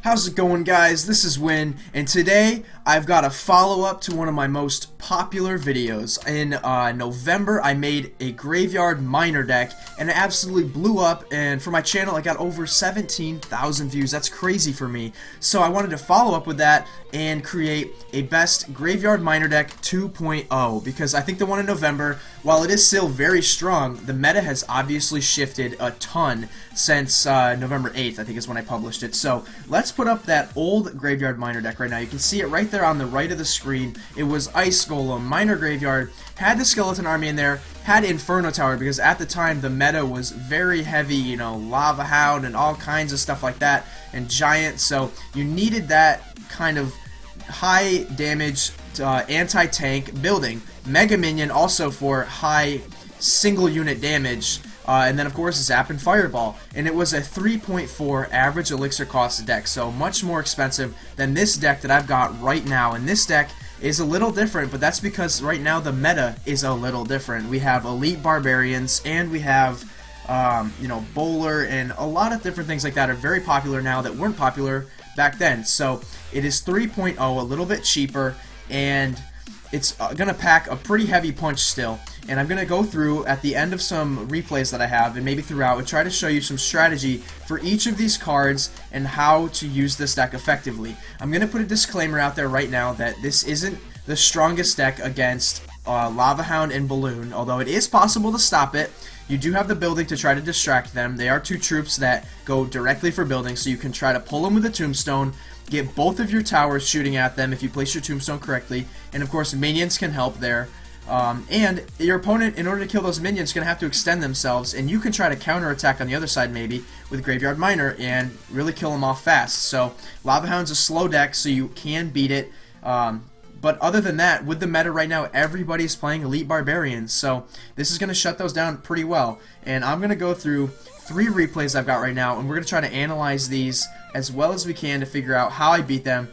How's it going, guys? This is Win, and today I've got a follow-up to one of my most popular videos. In November, I made a graveyard miner deck, and it absolutely blew up, and for my channel, I got over 17,000 views. That's crazy for me. So I wanted to follow up with that and create a best graveyard miner deck 2.0, because I think the one in November, while it is still very strong, the meta has obviously shifted a ton since November 8th, I think is when I published it. So let's put up that old graveyard miner deck right now. You can see it right there on the right of the screen. It was Ice Golem, Miner Graveyard, had the Skeleton Army in there, had Inferno Tower, because at the time the meta was very heavy, you know, Lava Hound and all kinds of stuff like that, and Giant, so you needed that kind of high damage anti-tank building. Mega Minion also for high single unit damage. And then of course Zap and Fireball, and it was a 3.4 average elixir cost deck, so much more expensive than this deck that I've got right now. And this deck is a little different, but that's because right now the meta is a little different. We have Elite Barbarians, and we have you know, Bowler, and a lot of different things like that are very popular now that weren't popular back then. So it is 3.0, a little bit cheaper, and it's going to pack a pretty heavy punch still. And I'm going to go through at the end of some replays that I have, and maybe throughout, and try to show you some strategy for each of these cards and how to use this deck effectively. I'm going to put a disclaimer out there right now that this isn't the strongest deck against Lava Hound and Balloon, although it is possible to stop it. You do have the building to try to distract them. They are two troops that go directly for building, so you can try to pull them with a Tombstone, get both of your towers shooting at them if you place your Tombstone correctly, and of course minions can help there. And your opponent, in order to kill those minions, is going to have to extend themselves, and you can try to counterattack on the other side maybe with Graveyard Miner and really kill them off fast. So Lava Hound's a slow deck, so you can beat it. But other than that, with the meta right now, everybody's playing Elite Barbarians, so this is going to shut those down pretty well. And I'm going to go through 3 replays I've got right now, and we're going to try to analyze these as well as we can to figure out how I beat them.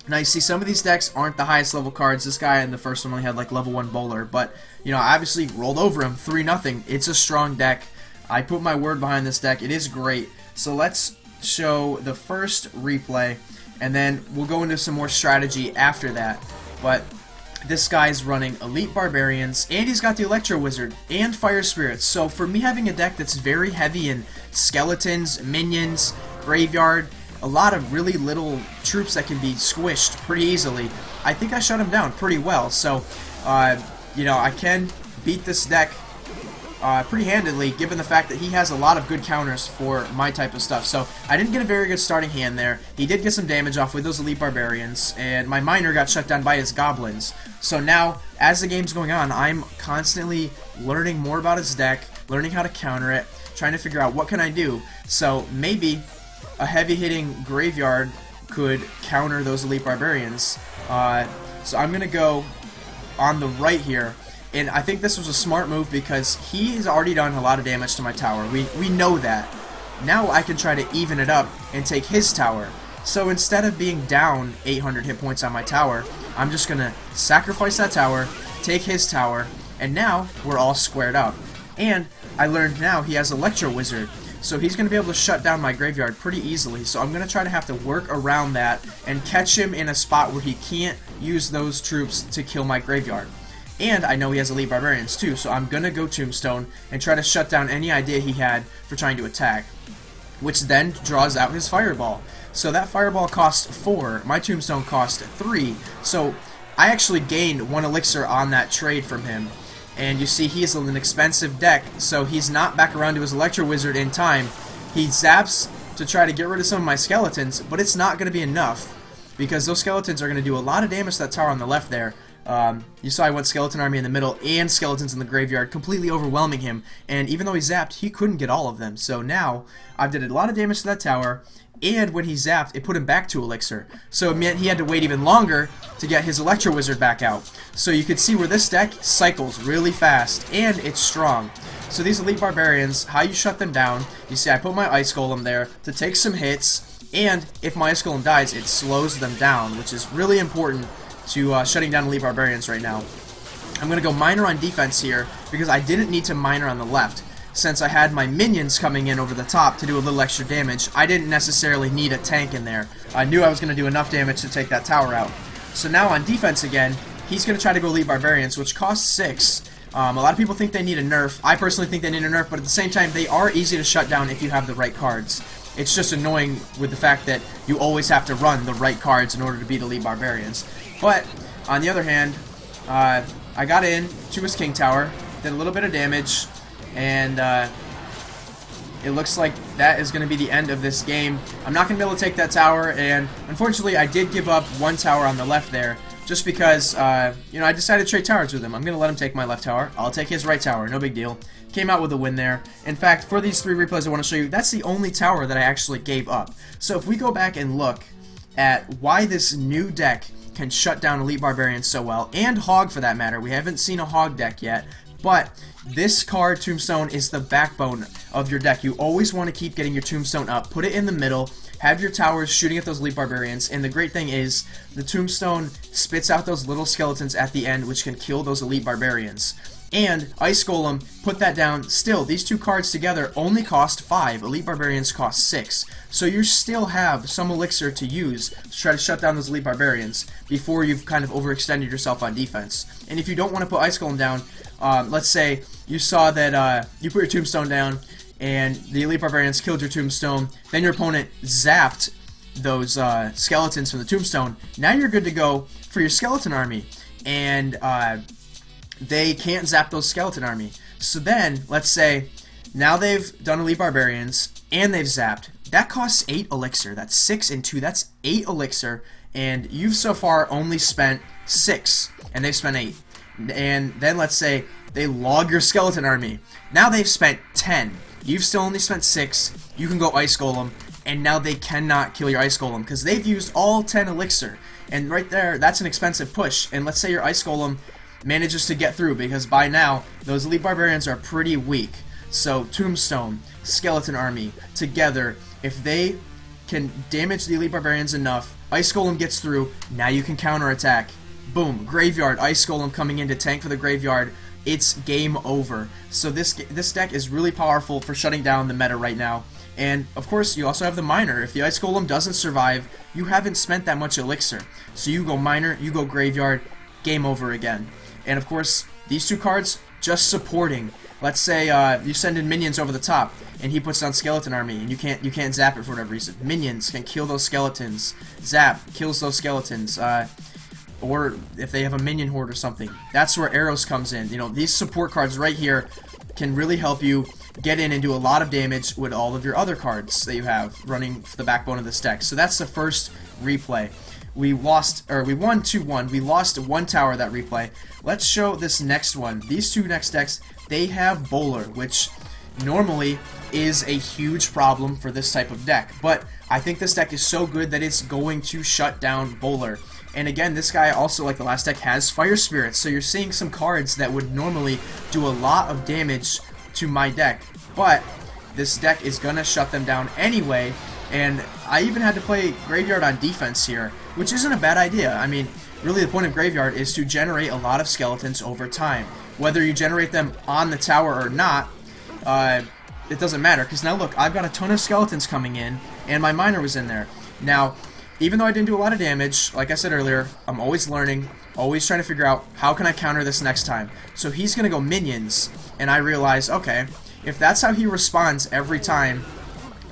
Now you see some of these decks aren't the highest level cards. This guy in the first one only had like level 1 Bowler, but you know, I obviously rolled over him 3-0. It's a strong deck. I put my word behind this deck. It is great. So let's show the first replay, and then we'll go into some more strategy after that. But this guy's running Elite Barbarians, and he's got the Electro Wizard and Fire Spirits. So for me having a deck that's very heavy in skeletons, minions, graveyard, a lot of really little troops that can be squished pretty easily, I think I shut him down pretty well. So, you know, I can beat this deck pretty handedly, given the fact that he has a lot of good counters for my type of stuff. So I didn't get a very good starting hand there. He did get some damage off with those Elite Barbarians, and my Miner got shut down by his Goblins. So now, as the game's going on, I'm constantly learning more about his deck, learning how to counter it, trying to figure out what can I do. So maybe a heavy-hitting Graveyard could counter those Elite Barbarians. So I'm going to go on the right here. And I think this was a smart move because he has already done a lot of damage to my tower. We know that. Now I can try to even it up and take his tower. So instead of being down 800 hit points on my tower, I'm just going to sacrifice that tower, take his tower, and now we're all squared up. And I learned now he has Electro Wizard, so he's going to be able to shut down my graveyard pretty easily. So I'm going to try to have to work around that and catch him in a spot where he can't use those troops to kill my graveyard. And I know he has Elite Barbarians too, so I'm going to go Tombstone and try to shut down any idea he had for trying to attack, which then draws out his Fireball. So that Fireball costs 4, my Tombstone cost 3, so I actually gained 1 elixir on that trade from him. And you see he's an expensive deck, so he's not back around to his Electro Wizard in time. He zaps to try to get rid of some of my skeletons, but it's not going to be enough, because those skeletons are going to do a lot of damage to that tower on the left there. You saw I went Skeleton Army in the middle and skeletons in the graveyard, completely overwhelming him, and even though he zapped, he couldn't get all of them. So now, I've did a lot of damage to that tower, and when he zapped, it put him back to Elixir. So it meant he had to wait even longer to get his Electro Wizard back out. So you can see where this deck cycles really fast, and it's strong. So these Elite Barbarians, how you shut them down, you see I put my Ice Golem there to take some hits, and if my Ice Golem dies, it slows them down, which is really important to shutting down Elite Barbarians right now. I'm going to go Miner on defense here because I didn't need to Miner on the left. since I had my minions coming in over the top to do a little extra damage, I didn't necessarily need a tank in there. I knew I was going to do enough damage to take that tower out. So now on defense again, he's going to try to go Elite Barbarians, which costs 6. A lot of people think they need a nerf. I personally think they need a nerf, but at the same time, they are easy to shut down if you have the right cards. It's just annoying with the fact that you always have to run the right cards in order to beat Elite Barbarians. But, on the other hand, I got in to his King Tower, did a little bit of damage, and it looks like that is going to be the end of this game. I'm not going to be able to take that tower, and unfortunately I did give up one tower on the left there, just because, you know, I decided to trade towers with him. I'm going to let him take my left tower. I'll take his right tower, no big deal. Came out with a win there. In fact, for these 3 replays I want to show you, that's the only tower that I actually gave up. So if we go back and look at why this new deck can shut down Elite Barbarians so well, and Hog for that matter. We haven't seen a Hog deck yet, but this card, Tombstone, is the backbone of your deck. You always want to keep getting your Tombstone up, put it in the middle, have your towers shooting at those Elite Barbarians, and the great thing is, the Tombstone spits out those little skeletons at the end, which can kill those Elite Barbarians. And Ice Golem, put that down. Still, these 2 cards together only cost 5. Elite Barbarians cost 6. So you still have some elixir to use to try to shut down those Elite Barbarians before you've kind of overextended yourself on defense. And if you don't want to put Ice Golem down, let's say you saw that you put your Tombstone down and the Elite Barbarians killed your Tombstone, then your opponent zapped those skeletons from the Tombstone. Now you're good to go for your skeleton army. And they can't zap those skeleton army. So then, let's say, now they've done Elite Barbarians, and they've zapped. That costs 8 elixir. That's 6 and 2. That's 8 elixir, and you've so far only spent 6, and they've spent 8. And then let's say they log your skeleton army. Now they've spent 10. You've still only spent 6. You can go Ice Golem, and now they cannot kill your Ice Golem, because they've used all 10 elixir. And right there, that's an expensive push. And let's say your Ice Golem manages to get through, because by now those Elite Barbarians are pretty weak. So Tombstone, Skeleton Army together, if they can damage the Elite Barbarians enough, Ice Golem gets through. Now you can counterattack. Boom, Graveyard, Ice Golem coming in to tank for the Graveyard. It's game over. So this deck is really powerful for shutting down the meta right now. And of course you also have the Miner. If the Ice Golem doesn't survive, you haven't spent that much elixir. So you go Miner, you go Graveyard, game over again. And of course, these 2 cards, just supporting. Let's say you send in minions over the top, and he puts down Skeleton Army, and you can't zap it for whatever reason. Minions can kill those skeletons. Zap kills those skeletons. Or if they have a minion horde or something, that's where Arrows comes in. You know, these support cards right here can really help you get in and do a lot of damage with all of your other cards that you have running for the backbone of this deck. So that's the first replay. We won 2-1. We lost 1 tower that replay. Let's show this next one. These 2 next decks, they have Bowler, which normally is a huge problem for this type of deck. But I think this deck is so good that it's going to shut down Bowler. And again, this guy also, like the last deck, has Fire Spirits. So you're seeing some cards that would normally do a lot of damage to my deck. But this deck is going to shut them down anyway. And I even had to play Graveyard on defense here, which isn't a bad idea. I mean, really the point of Graveyard is to generate a lot of skeletons over time. Whether you generate them on the tower or not, it doesn't matter. Because now look, I've got a ton of skeletons coming in, and my Miner was in there. Now, even though I didn't do a lot of damage, like I said earlier, I'm always learning, always trying to figure out how can I counter this next time. So he's going to go minions, and I realize, okay, if that's how he responds every time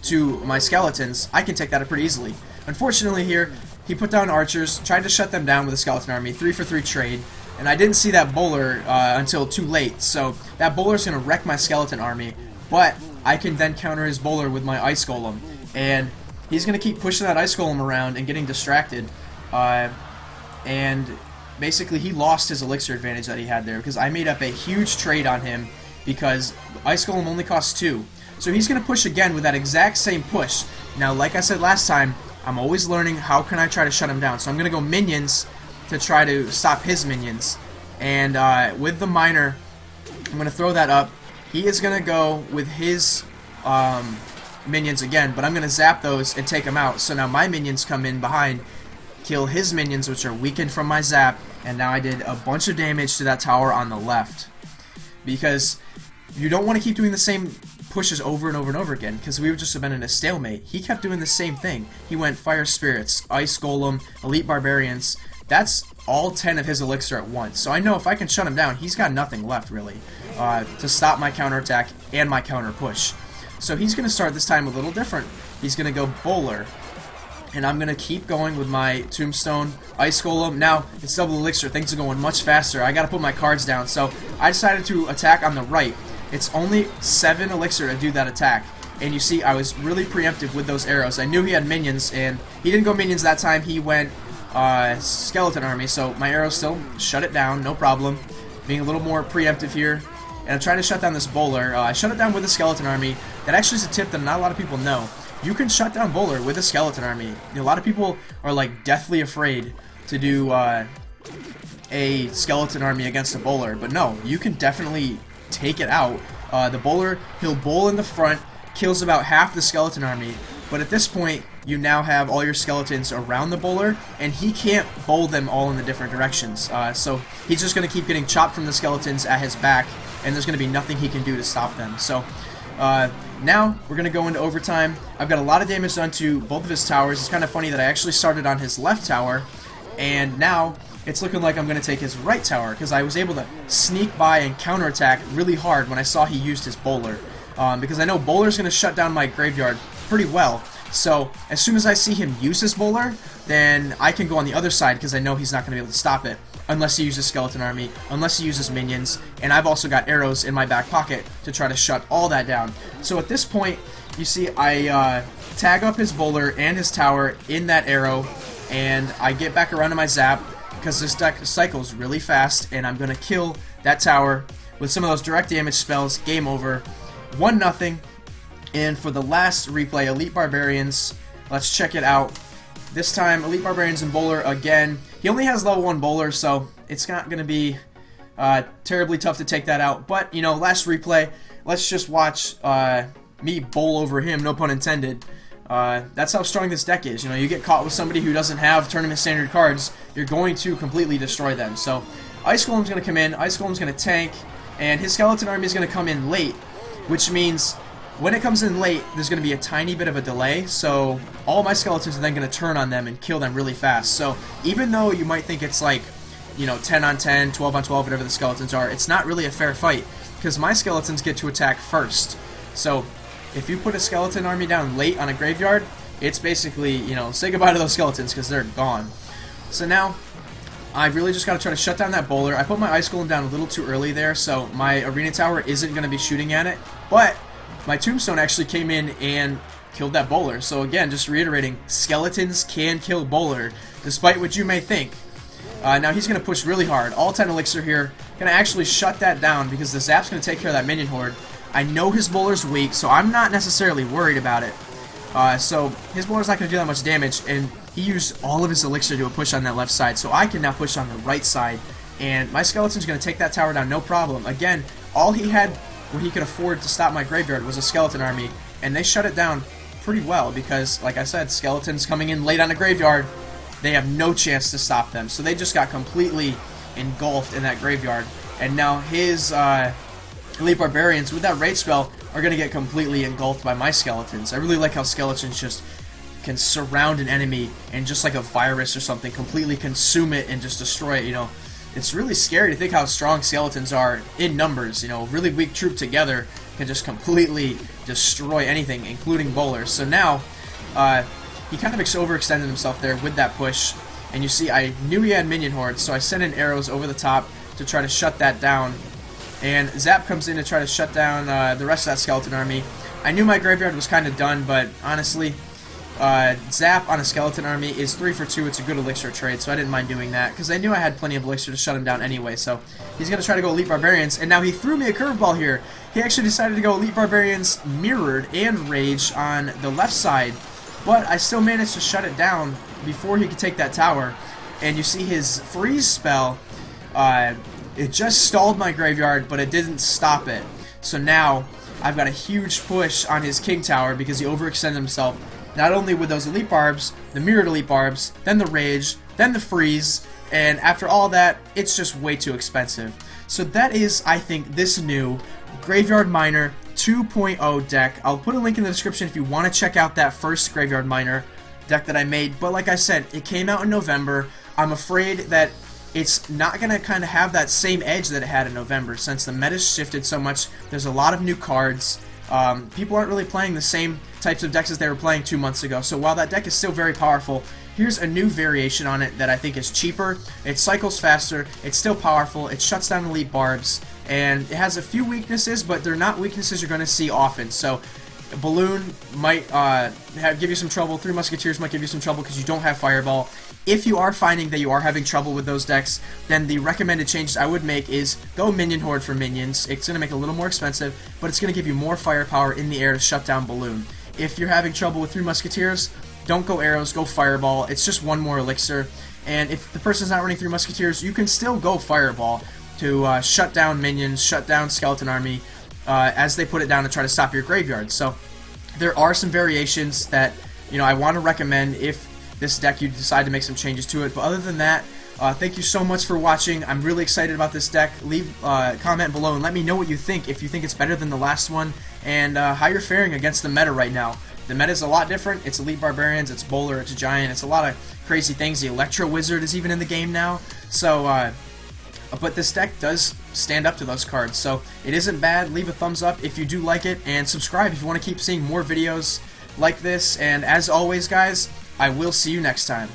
to my skeletons, I can take that up pretty easily. Unfortunately here, he put down archers, tried to shut them down with a skeleton army, 3-for-3 trade, and I didn't see that bowler until too late, so that bowler's going to wreck my skeleton army, but I can then counter his bowler with my Ice Golem, and he's going to keep pushing that Ice Golem around and getting distracted, and basically he lost his elixir advantage that he had there, because I made up a huge trade on him, because Ice Golem only costs 2. So he's going to push again with that exact same push. Now, like I said last time, I'm always learning how can I try to shut him down. So I'm going to go minions to try to stop his minions. And with the Miner, I'm going to throw that up. He is going to go with his minions again, but I'm going to zap those and take them out. So now my minions come in behind, kill his minions, which are weakened from my zap, and now I did a bunch of damage to that tower on the left. Because you don't want to keep doing the same pushes over and over and over again, because we would just have been in a stalemate. He kept doing the same thing. He went Fire Spirits, Ice Golem, Elite Barbarians. That's all 10 of his elixir at once. So I know if I can shut him down, he's got nothing left, really, to stop my counterattack and my counter push. So he's going to start this time a little different. He's going to go Bowler. And I'm going to keep going with my Tombstone, Ice Golem. Now, it's double elixir. Things are going much faster. I got to put my cards down. So I decided to attack on the right. It's only 7 elixir to do that attack. And you see, I was really preemptive with those arrows. I knew he had minions, and he didn't go minions that time. He went Skeleton Army. So my arrows still shut it down, no problem. Being a little more preemptive here. And I'm trying to shut down this Bowler. I shut it down with the Skeleton Army. That actually is a tip that not a lot of people know. You can shut down Bowler with a Skeleton Army. A lot of people are like deathly afraid to do a Skeleton Army against a Bowler, but no, you can definitely take it out. The Bowler, he'll bowl in the front, kills about half the Skeleton Army, but at this point, you now have all your skeletons around the Bowler, and he can't bowl them all in the different directions. So he's just going to keep getting chopped from the skeletons at his back, and there's going to be nothing he can do to stop them. So now we're going to go into overtime. I've got a lot of damage done to both of his towers. It's kind of funny that I actually started on his left tower, and now it's looking like I'm going to take his right tower, because I was able to sneak by and counterattack really hard when I saw he used his Bowler. Because I know Bowler's going to shut down my graveyard pretty well. So as soon as I see him use his Bowler, then I can go on the other side, because I know he's not going to be able to stop it. Unless he uses Skeleton Army, unless he uses minions, and I've also got arrows in my back pocket to try to shut all that down. So at this point, you see I tag up his Bowler and his tower in that arrow, and I get back around to my Zap, because this deck cycles really fast, and I'm going to kill that tower with some of those direct damage spells. Game over. 1-0. And for the last replay, Elite Barbarians, let's check it out. This time, Elite Barbarians and Bowler again. He only has level 1 Bowler, so it's not going to be terribly tough to take that out. But, you know, last replay, let's just watch me bowl over him, no pun intended. That's how strong this deck is. You know, you get caught with somebody who doesn't have tournament standard cards, you're going to completely destroy them. So, Ice Golem's going to come in, Ice Golem's going to tank, and his Skeleton Army is going to come in late, which means when it comes in late, there's going to be a tiny bit of a delay, so all my skeletons are then going to turn on them and kill them really fast. So even though you might think it's like, you know, 10 on 10, 12 on 12, whatever the skeletons are, it's not really a fair fight, because my skeletons get to attack first. So if you put a skeleton army down late on a graveyard, it's basically, you know, say goodbye to those skeletons, because they're gone. So now, I really just got to try to shut down that Bowler. I put my Ice Golem down a little too early there, so my Arena Tower isn't going to be shooting at it, but my Tombstone actually came in and killed that Bowler. So again, just reiterating, skeletons can kill Bowler, despite what you may think. Now he's going to push really hard. All 10 elixir here. Going to actually shut that down, because the Zap's going to take care of that minion horde. I know his Bowler's weak, so I'm not necessarily worried about it. So his Bowler's not going to do that much damage, and he used all of his elixir to a push on that left side, so I can now push on the right side. And my skeleton's going to take that tower down, no problem. Again, all he had where he could afford to stop my graveyard was a skeleton army, and they shut it down pretty well, because, like I said, skeletons coming in late on a graveyard, they have no chance to stop them. So they just got completely engulfed in that graveyard, and now his Elite Barbarians with that rage spell are going to get completely engulfed by my skeletons. I really like how skeletons just can surround an enemy and, just like a virus or something, completely consume it and just destroy it, you know. It's really scary to think how strong skeletons are in numbers. You know, a really weak troop together can just completely destroy anything, including bowlers. So now, he kind of overextended himself there with that push. And you see, I knew he had minion hordes, so I sent in arrows over the top to try to shut that down. And Zap comes in to try to shut down the rest of that skeleton army. I knew my graveyard was kind of done, but honestly, Zap on a skeleton army is 3 for 2. It's a good elixir trade, so I didn't mind doing that, because I knew I had plenty of elixir to shut him down anyway. So he's going to try to go Elite Barbarians, and now he threw me a curveball here. He actually decided to go Elite Barbarians Mirrored and Rage on the left side, but I still managed to shut it down before he could take that tower. And you see his freeze spell, it just stalled my graveyard, but it didn't stop it. So now I've got a huge push on his King Tower, because he overextended himself, not only with those Elite Barbs, the Mirrored Elite Barbs, then the Rage, then the Freeze, and after all that, it's just way too expensive. So that is, I think, this new Graveyard Miner 2.0 deck. I'll put a link in the description if you want to check out that first Graveyard Miner deck that I made. But like I said, it came out in November. I'm afraid that it's not going to kind of have that same edge that it had in November since the meta's shifted so much. There's a lot of new cards. People aren't really playing the same types of decks as they were playing 2 months ago. So while that deck is still very powerful, here's a new variation on it that I think is cheaper. It cycles faster, it's still powerful, it shuts down elite barbs, and it has a few weaknesses, but they're not weaknesses you're going to see often. So Balloon might give you some trouble, Three Musketeers might give you some trouble because you don't have Fireball. If you are finding that you are having trouble with those decks, then the recommended changes I would make is go Minion Horde for minions. It's going to make it a little more expensive, but it's going to give you more firepower in the air to shut down Balloon. If you're having trouble with Three Musketeers, don't go arrows, go Fireball. It's just one more elixir. And if the person's not running Three Musketeers, you can still go Fireball to shut down minions, shut down Skeleton Army, as they put it down to try to stop your graveyard. So there are some variations that I want to recommend if this deck you decide to make some changes to it. But other than that, thank you so much for watching. I'm really excited about this deck. Leave a comment below and let me know what you think, if you think it's better than the last one, and how you're faring against the meta right now. The meta is a lot different. It's Elite Barbarians, it's Bowler, it's Giant, it's a lot of crazy things. The Electro Wizard is even in the game now. So, but this deck does stand up to those cards. So it isn't bad. Leave a thumbs up if you do like it, and subscribe if you want to keep seeing more videos like this. And as always, guys, I will see you next time.